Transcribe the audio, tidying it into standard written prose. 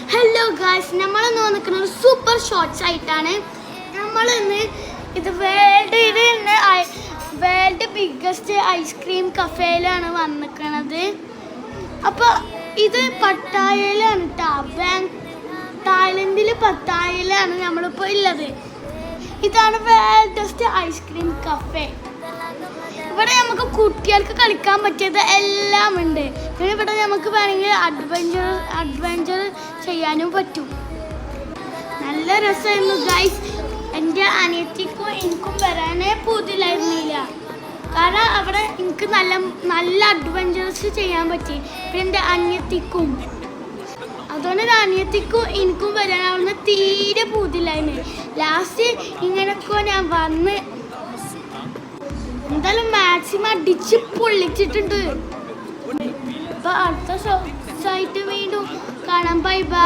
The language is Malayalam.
ഹലോ ഗായ്സ്, നമ്മളിന്ന് വന്നിരിക്കുന്നത് ഒരു സൂപ്പർ ഷോർട്ട്സ് ആയിട്ടാണ്. നമ്മളിന്ന് ഇത് വേൾഡ് ബിഗ്ഗസ്റ്റ് ഐസ്ക്രീം കഫേയിലാണ് വന്നിരിക്കുന്നത്. അപ്പോൾ ഇത് പട്ടായയിലാണ് കേട്ടോ. തായ്ലൻഡിൽ പട്ടായയിലാണ് നമ്മളിപ്പോൾ ഉള്ളത്. ഇതാണ് വേൾഡസ്റ്റ് ഐസ്ക്രീം കഫേ. ഇവിടെ നമുക്ക് കുട്ടികൾക്ക് കളിക്കാൻ പറ്റിയത് എല്ലാം ഉണ്ട്. പിന്നെ ഇവിടെ നമുക്ക് വേണമെങ്കിൽ അഡ്വഞ്ചർ ചെയ്യാനും പറ്റും. നല്ല രസമായിരുന്നു ഗൈസ്. എൻ്റെ അനിയത്തിക്കും എനിക്കും വരാനേ പൂതിയിലായിരുന്നില്ല. കാരണം അവിടെ എനിക്ക് നല്ല അഡ്വഞ്ചേഴ്സ് ചെയ്യാൻ പറ്റി. പിന്നെ എൻ്റെ അനിയത്തിക്കും അതുകൊണ്ട് അനിയത്തിക്കും എനിക്കും വരാൻ അവിടുന്ന് തീരെ പൂതിയിലായിരുന്നു. ലാസ്റ്റ് ഇങ്ങനെയൊക്കെ ഞാൻ വന്ന് എന്തായാലും മാക്സിമം അടിച്ച് പൊള്ളിച്ചിട്ടുണ്ട്. അപ്പൊ അടുത്ത ഷോർട്സ് ആയിട്ട് വീണ്ടും കാണാൻ. Bye bye.